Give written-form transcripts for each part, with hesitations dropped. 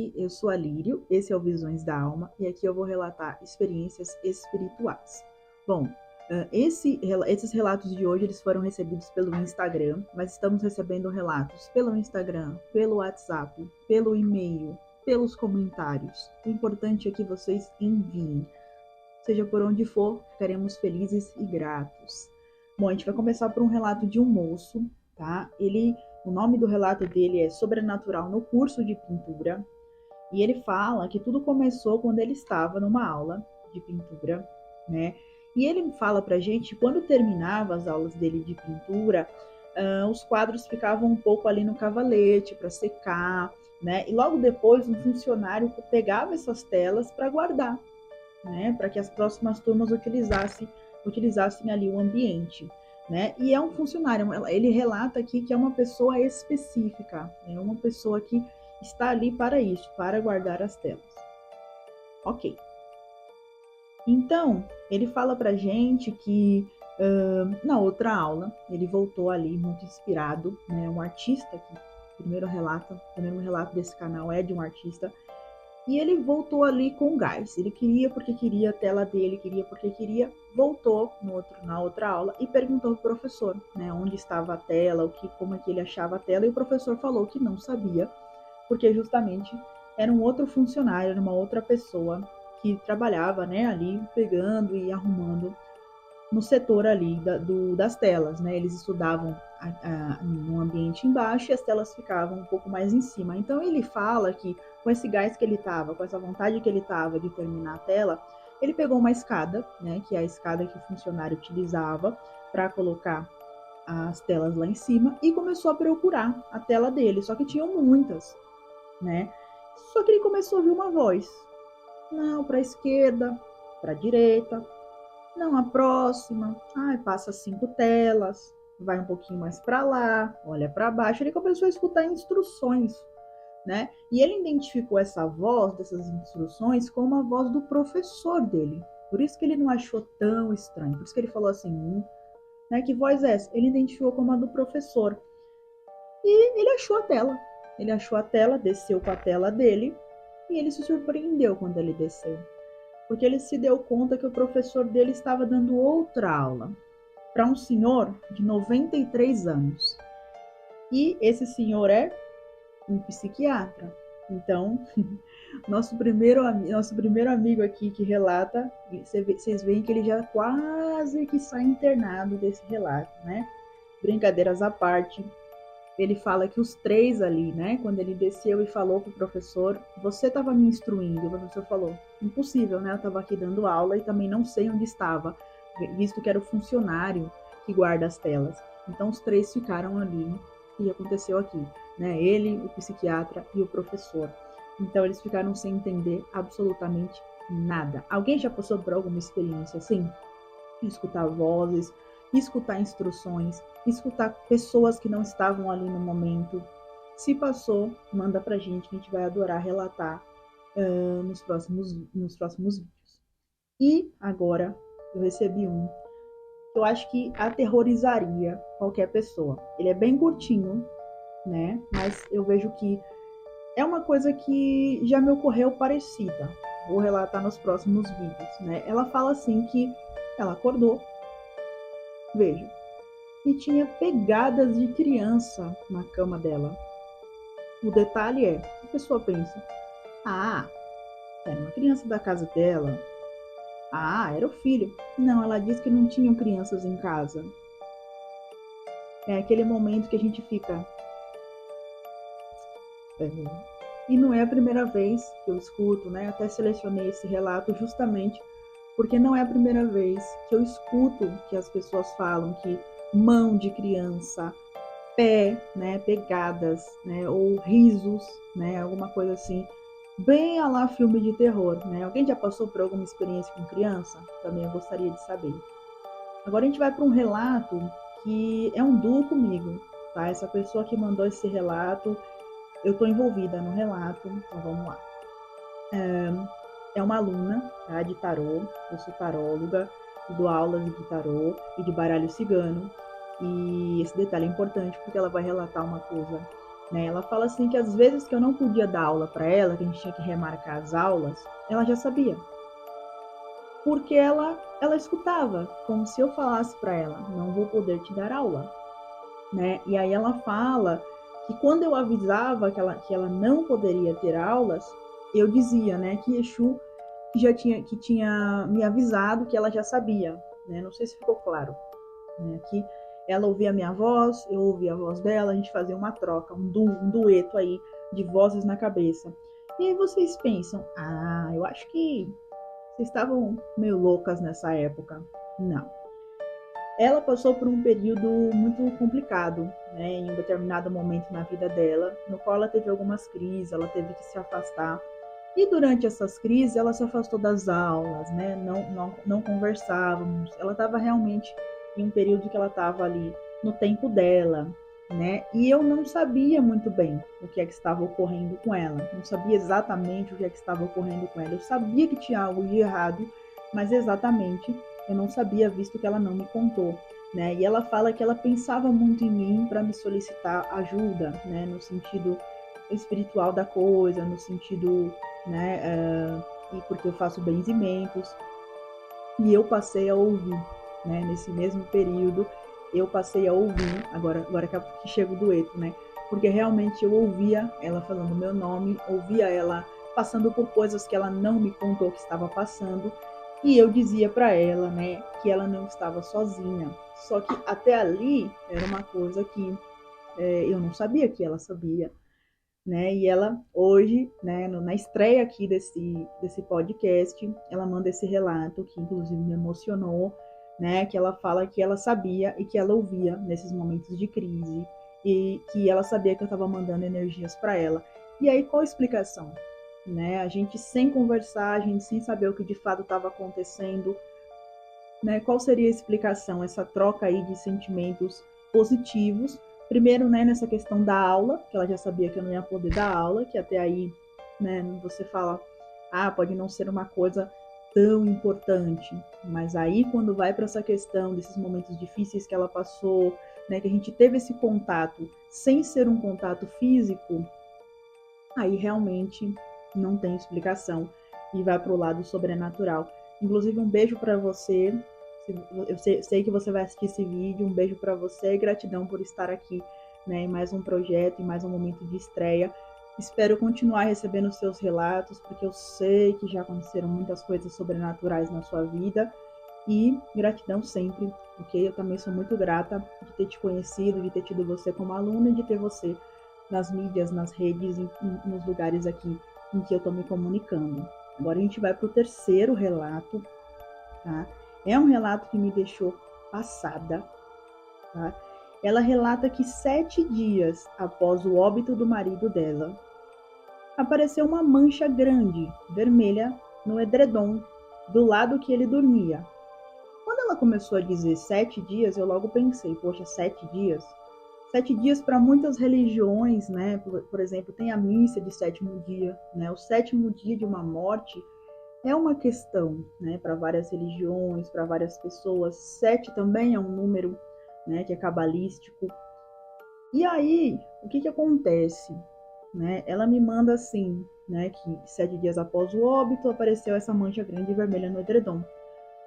Oi, eu sou a Lírio, esse é o Visões da Alma e aqui eu vou relatar experiências espirituais. Bom, esses relatos de hoje eles foram recebidos pelo Instagram, mas estamos recebendo relatos pelo Instagram, pelo WhatsApp, pelo e-mail, pelos comentários. O importante é que vocês enviem. Seja por onde for, ficaremos felizes e gratos. Bom, a gente vai começar por um relato de um moço, tá? O nome do relato dele é Sobrenatural no Curso de Pintura. E ele fala que tudo começou quando ele estava numa aula de pintura, né? E ele fala pra gente que quando terminava as aulas dele de pintura, os quadros ficavam um pouco ali no cavalete para secar, né? E logo depois um funcionário pegava essas telas para guardar, né? Para que as próximas turmas utilizassem ali o ambiente. Né? E é um funcionário, ele relata aqui que é uma pessoa específica, é uma pessoa que está ali para isso, para guardar as telas. Ok. Então, ele fala pra gente que na outra aula, ele voltou ali muito inspirado, né? Um artista, que o primeiro relato desse canal é de um artista, e ele voltou ali com gás. Ele queria porque queria a tela dele, queria porque queria. Voltou na outra aula e perguntou pro professor, né, onde estava a tela, como é que ele achava a tela, e o professor falou que não sabia, porque justamente era um outro funcionário, era uma outra pessoa que trabalhava, né, ali pegando e arrumando no setor ali das telas, né? Eles estudavam no ambiente embaixo e as telas ficavam um pouco mais em cima. Então ele fala que com esse gás que ele estava, com essa vontade que ele estava de terminar a tela, ele pegou uma escada, né? Que é a escada que o funcionário utilizava para colocar as telas lá em cima e começou a procurar a tela dele. Só que tinham muitas, né? Só que ele começou a ouvir uma voz. Não, para a esquerda, para a direita, não, a próxima. Ai, passa 5 telas, vai um pouquinho mais para lá, olha para baixo. Ele começou a escutar instruções, né? E ele identificou essa voz dessas instruções como a voz do professor dele. Por isso que ele não achou tão estranho. Por isso que ele falou assim, né? Que voz é essa? Ele identificou como a do professor. E ele achou a tela. Ele achou a tela, desceu com a tela dele e ele se surpreendeu quando ele desceu, porque ele se deu conta que o professor dele estava dando outra aula para um senhor de 93 anos. E esse senhor é um psiquiatra. Então, nosso primeiro amigo aqui que relata, vocês veem que ele já quase que sai internado desse relato, né? Brincadeiras à parte, ele fala que os três ali, né, quando ele desceu e falou pro professor, você estava me instruindo, o professor falou, impossível, né, eu estava aqui dando aula e também não sei onde estava, visto que era o funcionário que guarda as telas. Então os três ficaram ali e aconteceu aqui, né, ele, o psiquiatra e o professor. Então eles ficaram sem entender absolutamente nada. Alguém já passou por alguma experiência assim? Escutar vozes, escutar instruções, escutar pessoas que não estavam ali no momento. Se passou, manda pra gente que a gente vai adorar relatar nos próximos vídeos. E agora eu recebi um que eu acho que aterrorizaria qualquer pessoa. Ele é bem curtinho, né? Mas eu vejo que é uma coisa que já me ocorreu parecida. Vou relatar nos próximos vídeos, né? Ela fala assim que ela acordou, veja, e tinha pegadas de criança na cama dela. O detalhe é, a pessoa pensa, ah, era uma criança da casa dela. Ah, era o filho. Não, ela diz que não tinham crianças em casa. É aquele momento que a gente fica. E não é a primeira vez que eu escuto, né? Até selecionei esse relato justamente porque não é a primeira vez que eu escuto que as pessoas falam que mão de criança, pé, né, pegadas, né, ou risos, né, alguma coisa assim, bem a lá filme de terror, né? Alguém já passou por alguma experiência com criança? Também eu gostaria de saber. Agora a gente vai para um relato que é um duo comigo, tá? Essa pessoa que mandou esse relato, eu estou envolvida no relato, então vamos lá. É uma aluna, tá, de tarô, eu sou taróloga, dou aulas de tarô e de baralho cigano, e esse detalhe é importante porque ela vai relatar uma coisa né? Ela fala assim que às vezes que eu não podia dar aula para ela, que a gente tinha que remarcar as aulas, ela já sabia. Porque ela escutava, como se eu falasse para ela, não vou poder te dar aula, né? E aí ela fala que quando eu avisava que ela não poderia ter aulas, eu dizia, né, que Exu que tinha me avisado que ela já sabia, né? Não sei se ficou claro, né? Que ela ouvia a minha voz, eu ouvia a voz dela, a gente fazia uma troca, um dueto aí de vozes na cabeça. E aí vocês pensam, eu acho que vocês estavam meio loucas nessa época. Não. Ela passou por um período muito complicado, né, em um determinado momento na vida dela, no qual ela teve algumas crises, ela teve que se afastar. E durante essas crises, ela se afastou das aulas, né, não conversávamos. Ela estava realmente em um período que ela estava ali no tempo dela, né, e eu não sabia muito bem o que é que estava ocorrendo com ela, não sabia exatamente o que é que estava ocorrendo com ela. Eu sabia que tinha algo de errado, mas exatamente eu não sabia, visto que ela não me contou, né? E ela fala que ela pensava muito em mim para me solicitar ajuda, né? No sentido espiritual da coisa, no sentido, né? E porque eu faço benzimentos. E eu passei a ouvir, né? Nesse mesmo período, eu passei a ouvir, agora que chega o dueto, né? Porque realmente eu ouvia ela falando meu nome, ouvia ela passando por coisas que ela não me contou que estava passando, e eu dizia para ela, né, que ela não estava sozinha. Só que até ali era uma coisa que eu não sabia que ela sabia, né? E ela hoje, né, na estreia aqui desse podcast, ela manda esse relato que inclusive me emocionou, né? Que ela fala que ela sabia e que ela ouvia nesses momentos de crise e que ela sabia que eu estava mandando energias para ela. E aí qual a explicação? Né? A gente sem conversar, a gente sem saber o que de fato estava acontecendo, né? Qual seria a explicação? Essa troca aí de sentimentos positivos. Primeiro, né, nessa questão da aula, que ela já sabia que eu não ia poder dar aula, que até aí, né, você fala, pode não ser uma coisa tão importante, mas aí quando vai para essa questão desses momentos difíceis que ela passou, né, que a gente teve esse contato sem ser um contato físico, aí realmente não tem explicação e vai para o lado sobrenatural. Inclusive, um beijo para você. Eu sei que você vai assistir esse vídeo. Um beijo para você e gratidão por estar aqui, né, em mais um projeto, em mais um momento de estreia. Espero continuar recebendo seus relatos, porque eu sei que já aconteceram muitas coisas sobrenaturais na sua vida. E gratidão sempre, porque eu também sou muito grata de ter te conhecido, de ter tido você como aluna e de ter você nas mídias, nas redes, nos lugares aqui em que eu estou me comunicando. Agora a gente vai para o terceiro relato, tá? É um relato que me deixou passada, tá? Ela relata que 7 dias após o óbito do marido dela, apareceu uma mancha grande, vermelha, no edredom, do lado que ele dormia. Quando ela começou a dizer 7 dias, eu logo pensei, poxa, 7 dias? 7 dias para muitas religiões, né? Por exemplo, tem a missa de sétimo dia, né? O sétimo dia de uma morte é uma questão, né? Para várias religiões, para várias pessoas. 7 também é um número, né? Que é cabalístico. E aí, o que acontece? Né? Ela me manda assim, né? Que 7 dias após o óbito apareceu essa mancha grande e vermelha no edredom.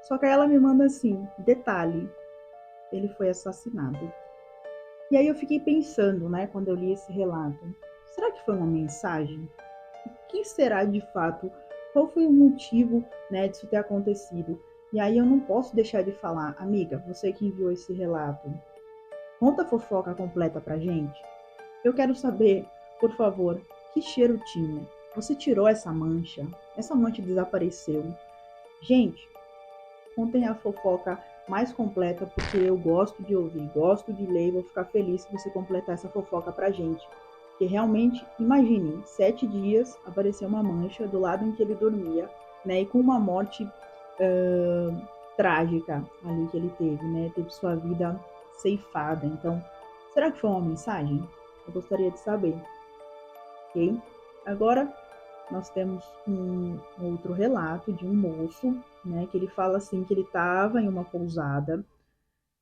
Só que aí ela me manda assim, detalhe, ele foi assassinado. E aí eu fiquei pensando, né, quando eu li esse relato, será que foi uma mensagem? O que será de fato? Qual foi o motivo, né, disso ter acontecido? E aí eu não posso deixar de falar, amiga, você que enviou esse relato, conta a fofoca completa pra gente. Eu quero saber, por favor, que cheiro tinha? Você tirou essa mancha? Essa mancha desapareceu? Gente, contem a fofoca mais completa, porque eu gosto de ouvir, gosto de ler e vou ficar feliz se você completar essa fofoca pra gente. Porque realmente, imaginem, 7 dias apareceu uma mancha do lado em que ele dormia, né? E com uma morte trágica ali que ele teve, né? Teve sua vida ceifada. Então, será que foi uma mensagem? Eu gostaria de saber, ok? Agora, nós temos um outro relato de um moço, né, que ele fala assim que ele estava em uma pousada,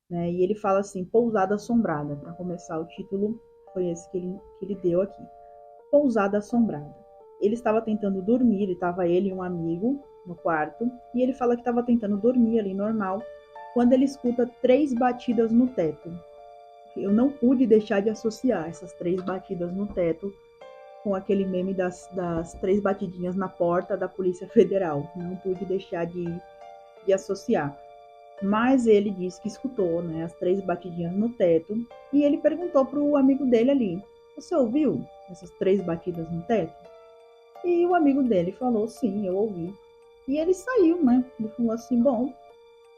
né, e ele fala assim, pousada assombrada, para começar o título, Foi esse que ele deu aqui. Pousada assombrada. Ele estava tentando dormir, estava ele e um amigo no quarto, e ele fala que estava tentando dormir ali normal, quando ele escuta 3 batidas no teto. Eu não pude deixar de associar essas 3 batidas no teto com aquele meme das 3 batidinhas na porta da Polícia Federal. Não pude deixar de associar. Mas ele disse que escutou, né, as 3 batidinhas no teto, e ele perguntou pro amigo dele ali: "Você ouviu essas 3 batidas no teto?" E o amigo dele falou: "Sim, eu ouvi." E ele saiu, né? Ele falou assim: "Bom,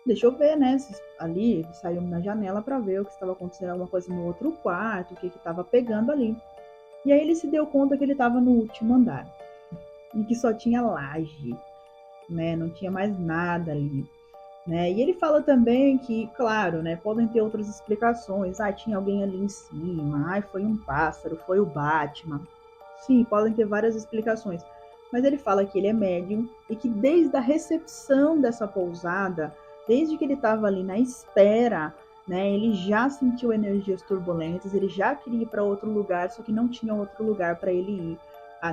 deixa eu ver, né?" Ali ele saiu na janela para ver o que estava acontecendo, alguma coisa no outro quarto, o que estava pegando ali. E aí ele se deu conta que ele estava no último andar e que só tinha laje, né? Não tinha mais nada ali. Né? E ele fala também que, claro, né, podem ter outras explicações. Ah, tinha alguém ali em cima. Ah, foi um pássaro, foi o Batman. Sim, podem ter várias explicações. Mas ele fala que ele é médium e que desde a recepção dessa pousada, desde que ele estava ali na espera, né, ele já sentiu energias turbulentas, ele já queria ir para outro lugar, só que não tinha outro lugar para ele ir,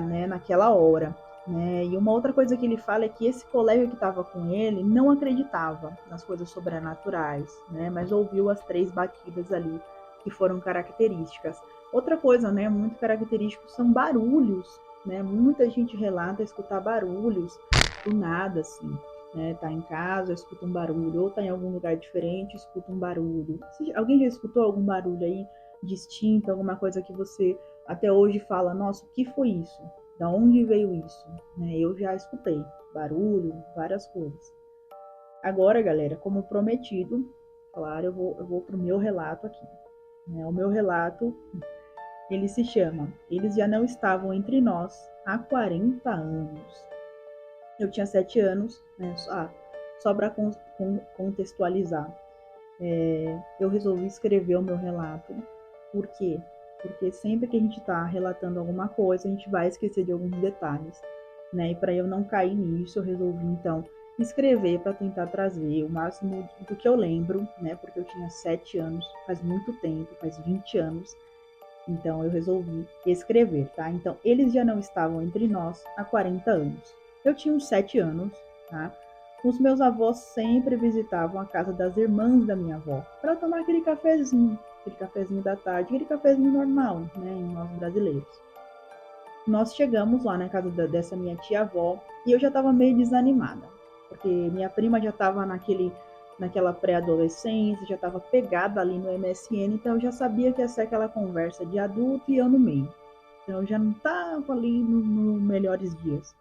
né, naquela hora. Né? E uma outra coisa que ele fala é que esse colega que estava com ele não acreditava nas coisas sobrenaturais, né? Mas ouviu as 3 batidas ali que foram características. Outra coisa, né, muito característico são barulhos, né? Muita gente relata escutar barulhos do nada, assim, né? Tá em casa, escuta um barulho, ou tá em algum lugar diferente, escuta um barulho. Alguém já escutou algum barulho aí distinto, alguma coisa que você até hoje fala, nossa, o que foi isso? Da onde veio isso? Né? Eu já escutei barulho, várias coisas. Agora, galera, como prometido, claro, eu vou pro meu relato aqui. Né? O meu relato, ele se chama Eles Já Não Estavam Entre Nós há 40 anos. Eu tinha 7 anos, né? Só para contextualizar. Eu resolvi escrever o meu relato. Por quê? Porque sempre que a gente está relatando alguma coisa, a gente vai esquecer de alguns detalhes, né? E para eu não cair nisso, eu resolvi então escrever para tentar trazer o máximo do que eu lembro, né? Porque eu tinha 7 anos, faz muito tempo, faz 20 anos. Então eu resolvi escrever, tá? Então eles já não estavam entre nós há 40 anos. Eu tinha uns 7 anos, tá? Os meus avós sempre visitavam a casa das irmãs da minha avó para tomar aquele cafezinho da tarde, aquele cafezinho normal, né, em nós brasileiros. Nós chegamos lá na casa dessa minha tia-avó e eu já estava meio desanimada, porque minha prima já estava naquela pré-adolescência, já estava pegada ali no MSN, então eu já sabia que ia ser aquela conversa de adulto e eu no meio. Então eu já não estava ali nos melhores dias.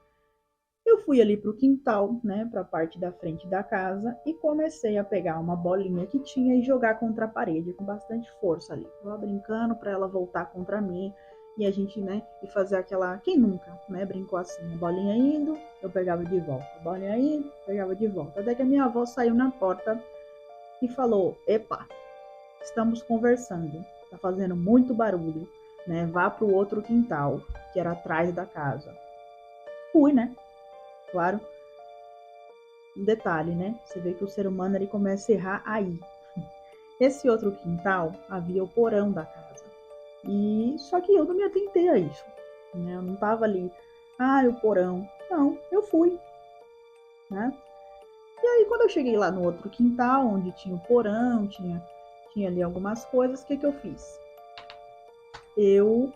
Eu fui ali para o quintal, né, para a parte da frente da casa e comecei a pegar uma bolinha que tinha e jogar contra a parede com bastante força ali. Tava brincando para ela voltar contra mim e a gente, né, e fazer aquela, quem nunca, né, brincou assim, a bolinha indo, eu pegava de volta, a bolinha indo, pegava de volta. Até que a minha avó saiu na porta e falou: "Epa, estamos conversando, tá fazendo muito barulho, né? Vá para o outro quintal, que era atrás da casa." Fui, né? Claro. Um detalhe, né? Você vê que o ser humano ele começa a errar aí. Esse outro quintal havia o porão da casa. E só que eu não me atentei a isso, né? Eu não tava ali, o porão. Não, eu fui, né? E aí quando eu cheguei lá no outro quintal, onde tinha o porão, tinha ali algumas coisas, o que eu fiz? Eu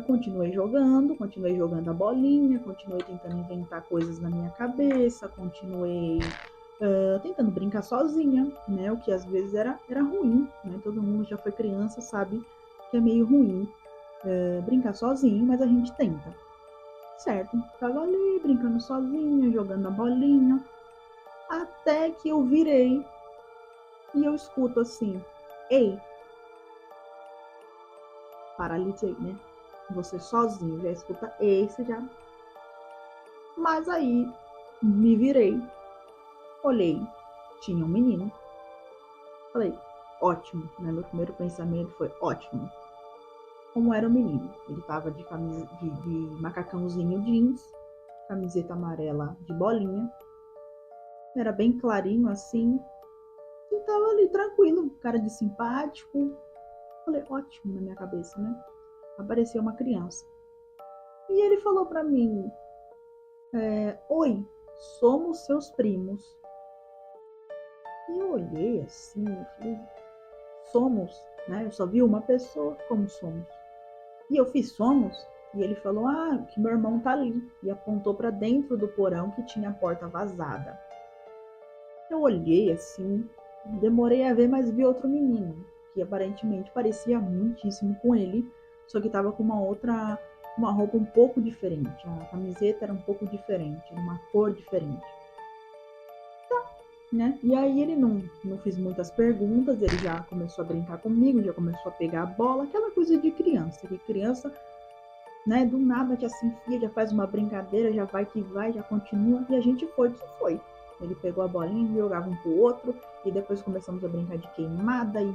continuei jogando a bolinha, continuei tentando inventar coisas na minha cabeça, continuei tentando brincar sozinha, né? O que às vezes era ruim, né? Todo mundo já foi criança, sabe que é meio ruim brincar sozinho, mas a gente tenta, certo? Tava ali brincando sozinha, jogando a bolinha, até que eu virei e eu escuto assim: "Ei, paralisei, né? Você sozinho, já escuta ei, você já." Mas aí me virei, olhei, tinha um menino. Falei, ótimo, né? Meu primeiro pensamento foi ótimo. Como era o menino? Ele tava de camisa de macacãozinho jeans, camiseta amarela de bolinha. Era bem clarinho assim. E tava ali tranquilo, cara de simpático. falei, ótimo, na minha cabeça, né? Apareceu uma criança. E ele falou pra mim, oi, somos seus primos. E eu olhei assim, eu falei, somos, né? Eu só vi uma pessoa, como somos. E eu fiz somos, e ele falou, que meu irmão tá ali. E apontou pra dentro do porão que tinha a porta vazada. Eu olhei assim, demorei a ver, mas vi outro menino, que aparentemente parecia muitíssimo com ele, só que tava com uma roupa um pouco diferente. A camiseta era um pouco diferente, era uma cor diferente. Né? E aí ele não fez muitas perguntas, ele já começou a brincar comigo, já começou a pegar a bola, aquela coisa de criança, que criança, né, do nada já se enfia, já faz uma brincadeira, já vai que vai, já continua, e a gente foi que foi. Ele pegou a bolinha, jogava um pro outro, e depois começamos a brincar de queimada, e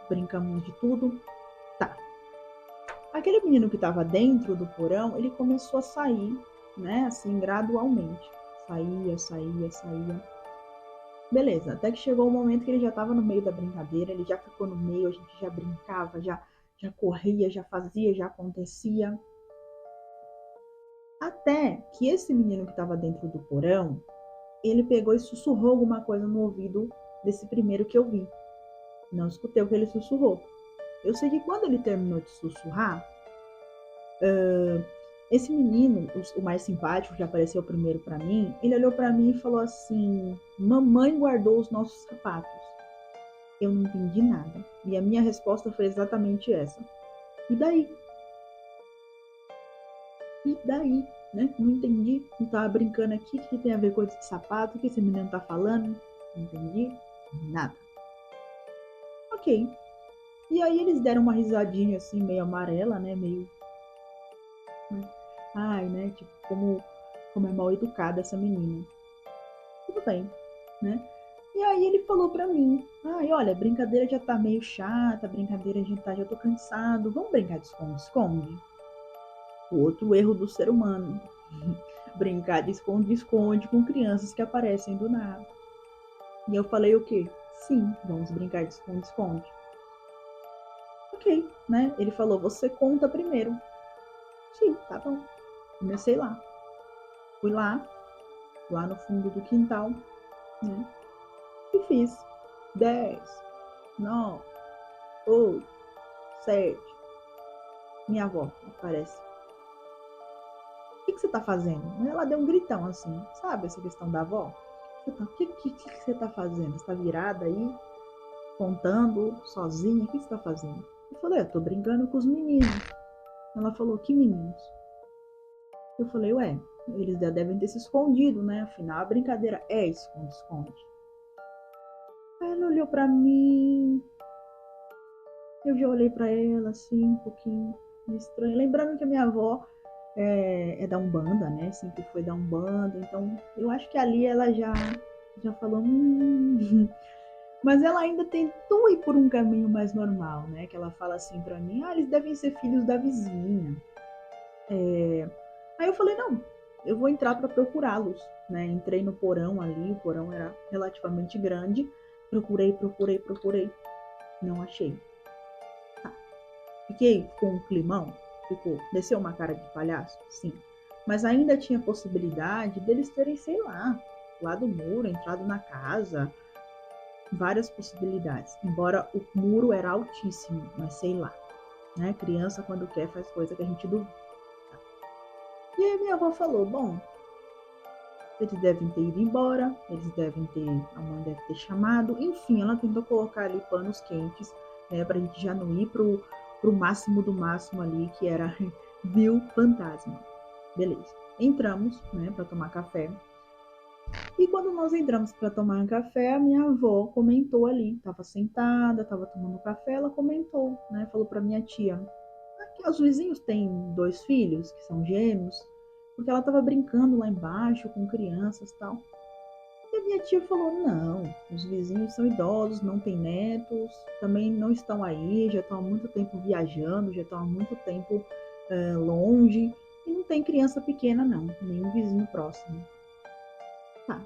brincamos de tudo. Tá. Aquele menino que estava dentro do porão, ele começou a sair, né, assim, gradualmente. Saía. Beleza, até que chegou o momento que ele já estava no meio da brincadeira, ele já ficou no meio, a gente já brincava, já corria, já fazia, já acontecia. Até que esse menino que estava dentro do porão, ele pegou e sussurrou alguma coisa no ouvido desse primeiro que eu vi. Não escutei o que ele sussurrou. Eu sei que quando ele terminou de sussurrar, esse menino, o mais simpático, que apareceu primeiro para mim, ele olhou para mim e falou assim: mamãe guardou os nossos sapatos. Eu não entendi nada. E a minha resposta foi exatamente essa. E daí? E daí? Né? Não entendi. Não tava brincando aqui. O que tem a ver com esse sapato? O que esse menino tá falando? Não entendi nada. Ok. E aí eles deram uma risadinha assim, meio amarela, né? Meio. Ai, né? Tipo, como é mal educada essa menina. Tudo bem, né? E aí ele falou pra mim, olha, a brincadeira já tá meio chata, a brincadeira já tô cansado, vamos brincar de esconde-esconde? O outro erro do ser humano, brincar de esconde-esconde com crianças que aparecem do nada. E eu falei o quê? Sim, vamos brincar de esconde-esconde. Ok, né? Ele falou, você conta primeiro. Sim, tá bom. Comecei lá. Fui lá no fundo do quintal, né? E fiz 10, 9, 8, 7. Minha avó aparece. O que você tá fazendo? Ela deu um gritão assim, sabe essa questão da avó? O que você tá fazendo? Você tá virada aí, contando, sozinha? O que você tá fazendo? Eu falei, eu tô brincando com os meninos. Ela falou, que meninos? Eu falei, eles já devem ter se escondido, né? Afinal, a brincadeira é esconde-esconde. Aí ela olhou pra mim, eu já olhei pra ela assim, um pouquinho estranho. Lembrando que a minha avó é da Umbanda, né? Sempre foi da Umbanda. Então, eu acho que ali ela já falou. Mas ela ainda tentou ir por um caminho mais normal, né? Que ela fala assim pra mim: eles devem ser filhos da vizinha. Aí eu falei: não, eu vou entrar para procurá-los, né? Entrei no porão ali, o porão era relativamente grande. Procurei. Não achei. Tá. Fiquei com um climão. Desceu uma cara de palhaço? Sim. Mas ainda tinha possibilidade deles terem, sei lá do muro, entrado na casa. Várias possibilidades. Embora o muro era altíssimo, mas sei lá. Né? Criança, quando quer, faz coisa que a gente duvida. E aí minha avó falou, bom, eles devem ter ido embora, a mãe deve ter chamado. Enfim, ela tentou colocar ali panos quentes, né, pra gente já não ir pro máximo do máximo ali, que era viu fantasma. Beleza. Entramos, né, para tomar café. E quando nós entramos para tomar um café, a minha avó comentou ali, estava sentada, estava tomando café, ela comentou, né, falou para minha tia, que os vizinhos têm 2 filhos, que são gêmeos, porque ela estava brincando lá embaixo com crianças e tal. E a minha tia falou, não, os vizinhos são idosos, não têm netos, também não estão aí, já estão há muito tempo viajando, já estão há muito tempo longe, e não tem criança pequena não, nenhum vizinho próximo. Tá,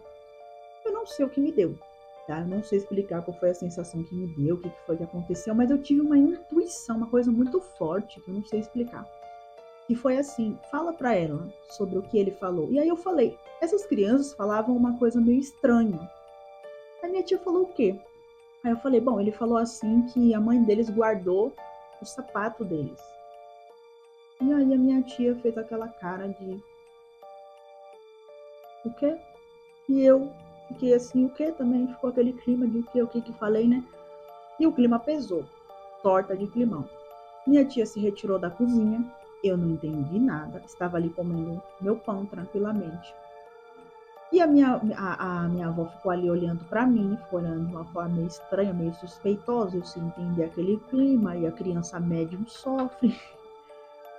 eu não sei o que me deu. tá? Eu não sei explicar qual foi a sensação que me deu, o que foi que aconteceu, mas eu tive uma intuição, uma coisa muito forte que eu não sei explicar. E foi assim, fala para ela sobre o que ele falou. E aí eu falei, essas crianças falavam uma coisa meio estranha. A minha tia falou o quê? Aí eu falei, bom, ele falou assim que a mãe deles guardou o sapato deles. E aí a minha tia fez aquela cara de o quê? E eu fiquei assim, o quê também? Ficou aquele clima de o que falei, né? E o clima pesou, torta de climão. Minha tia se retirou da cozinha, eu não entendi nada, estava ali comendo meu pão tranquilamente. E a minha avó ficou ali olhando para mim, ficou olhando de uma forma meio estranha, meio suspeitosa, eu sem entender aquele clima, e a criança médium sofre.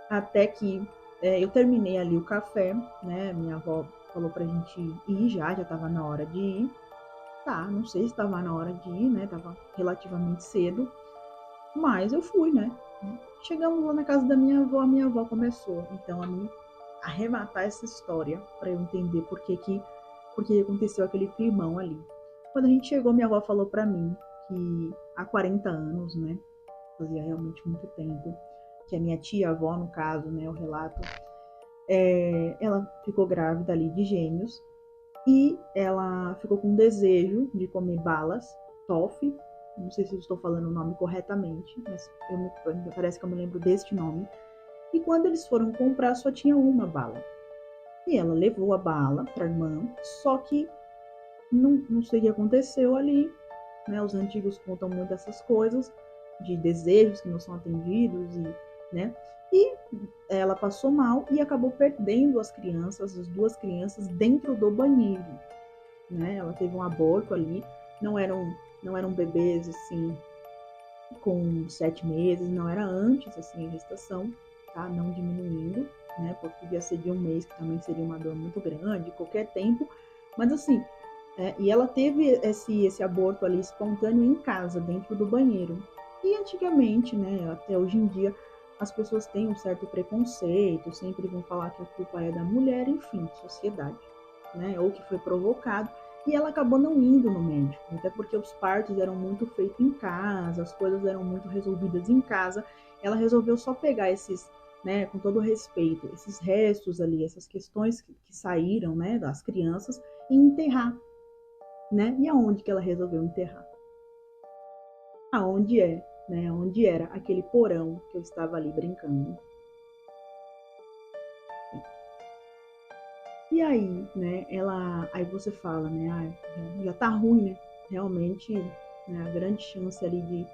Até que eu terminei ali o café, né? Minha avó falou pra gente ir já estava na hora de ir. Tá, não sei se estava na hora de ir, né? Tava relativamente cedo, mas eu fui, né? Chegamos lá na casa da minha avó, a minha avó começou, então, a me arrematar essa história para eu entender porque aconteceu aquele climão ali. Quando a gente chegou, minha avó falou para mim que há 40 anos, né? Fazia realmente muito tempo, que a minha tia-avó, no caso, né? O relato, ela ficou grávida ali de gêmeos e ela ficou com desejo de comer balas, toffee, não sei se eu estou falando o nome corretamente, mas parece que eu me lembro deste nome. E quando eles foram comprar, só tinha uma bala. E ela levou a bala para a irmã, só que não sei o que aconteceu ali, né? Os antigos contam muito dessas coisas, de desejos que não são atendidos, né? E ela passou mal e acabou perdendo as crianças, as duas crianças, dentro do banheiro, né? Ela teve um aborto ali, não eram bebês assim com 7 meses, não era antes assim a gestação, tá? Não diminuindo, né? Porque podia ser de 1 mês, que também seria uma dor muito grande, qualquer tempo, mas assim, e ela teve esse aborto ali espontâneo em casa, dentro do banheiro. E antigamente, né, até hoje em dia, as pessoas têm um certo preconceito, sempre vão falar que a culpa é da mulher, enfim, sociedade, né, ou que foi provocado. E ela acabou não indo no médico, até porque os partos eram muito feitos em casa, as coisas eram muito resolvidas em casa. Ela resolveu só pegar esses, né, com todo respeito, esses restos ali, essas questões que saíram, né, das crianças, e enterrar, né? E aonde que ela resolveu enterrar? Aonde né? Onde era aquele porão que eu estava ali brincando. E aí, né? Aí você fala, né? Já tá ruim, né? Realmente, né, a grande chance ali de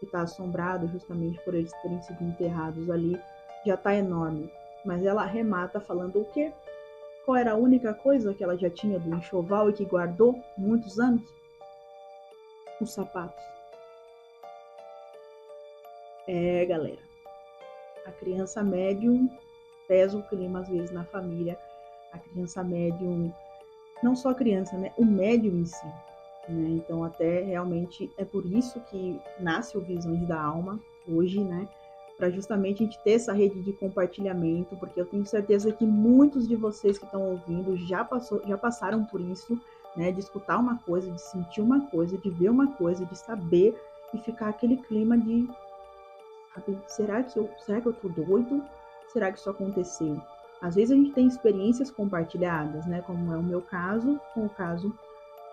estar assombrado, justamente por eles terem sido enterrados ali, já tá enorme. Mas ela arremata falando o quê? Qual era a única coisa que ela já tinha do enxoval e que guardou muitos anos? Os sapatos. Galera, a criança médium pesa o clima às vezes na família. A criança médium, não só a criança, né? O médium em si. Né? Então, até realmente é por isso que nasce o Visões da Alma hoje, né? Para justamente a gente ter essa rede de compartilhamento, porque eu tenho certeza que muitos de vocês que estão ouvindo já passaram por isso, né? De escutar uma coisa, de sentir uma coisa, de ver uma coisa, de saber e ficar aquele clima de, sabe, será que eu tô doido? Será que isso aconteceu? Às vezes a gente tem experiências compartilhadas, né? Como é o meu caso, com o caso,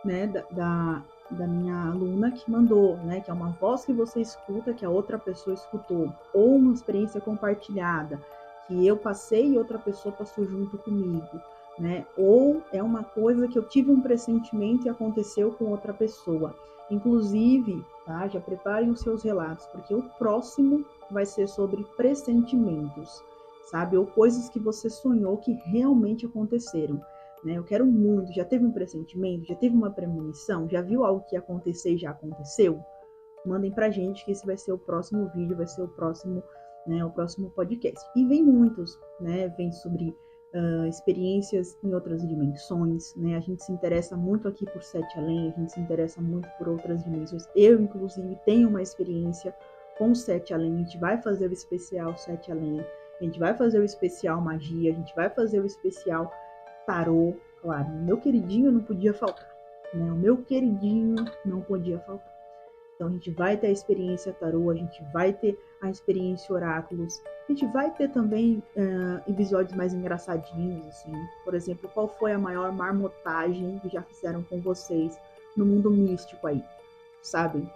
né, da minha aluna que mandou, né? Que é uma voz que você escuta, que a outra pessoa escutou, ou uma experiência compartilhada, que eu passei e outra pessoa passou junto comigo, né? Ou é uma coisa que eu tive um pressentimento e aconteceu com outra pessoa. Inclusive, tá? Já preparem os seus relatos, porque o próximo vai ser sobre pressentimentos, sabe? Ou coisas que você sonhou que realmente aconteceram. Né? Eu quero muito. Já teve um pressentimento? Já teve uma premonição? Já viu algo que ia acontecer e já aconteceu? Mandem pra gente que esse vai ser o próximo vídeo, vai ser o próximo, né, o próximo podcast. E vem muitos, né? Vem sobre experiências em outras dimensões, né? A gente se interessa muito aqui por Sete Além, a gente se interessa muito por outras dimensões. Eu, inclusive, tenho uma experiência com Sete Além. A gente vai fazer o especial Sete Além, a gente vai fazer o especial Magia, a gente vai fazer o especial Tarô, claro. Meu queridinho não podia faltar. né? O meu queridinho não podia faltar. Então a gente vai ter a experiência tarô, a gente vai ter a experiência oráculos, a gente vai ter também episódios mais engraçadinhos, assim. Por exemplo, qual foi a maior marmotagem que já fizeram com vocês no mundo místico aí? Sabe?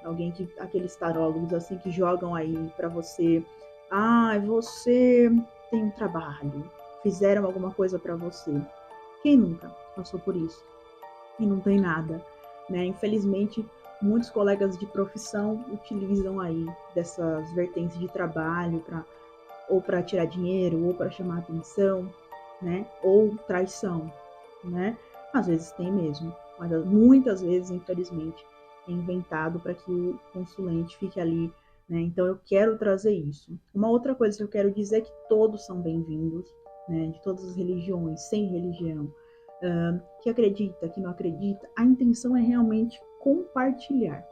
Aqueles tarólogos assim que jogam aí para você, você tem um trabalho, fizeram alguma coisa para você. Quem nunca passou por isso? E não tem nada, né? Infelizmente, muitos colegas de profissão utilizam aí dessas vertentes de trabalho ou para tirar dinheiro, ou para chamar atenção, né? Ou traição, né? Às vezes tem mesmo, mas muitas vezes, infelizmente, é inventado para que o consulente fique ali, né? Então eu quero trazer isso. Uma outra coisa que eu quero dizer é que todos são bem-vindos, né? De todas as religiões, sem religião, que acredita, que não acredita, a intenção é realmente compartilhar.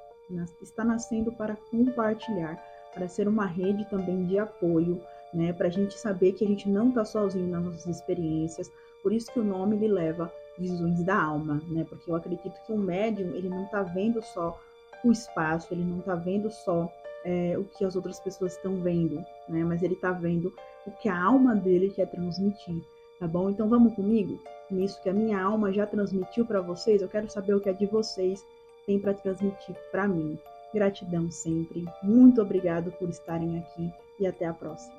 Está nascendo para compartilhar, para ser uma rede também de apoio, né? Para a gente saber que a gente não está sozinho nas nossas experiências. Por isso que o nome ele leva visões da alma, né? Porque eu acredito que um médium ele não está vendo só o espaço, ele não está vendo só o que as outras pessoas estão vendo, né? Mas ele está vendo o que a alma dele quer transmitir, tá bom? Então vamos comigo nisso que a minha alma já transmitiu para vocês. Eu quero saber o que é de vocês tem para transmitir para mim. Gratidão sempre. Muito obrigado por estarem aqui e até a próxima.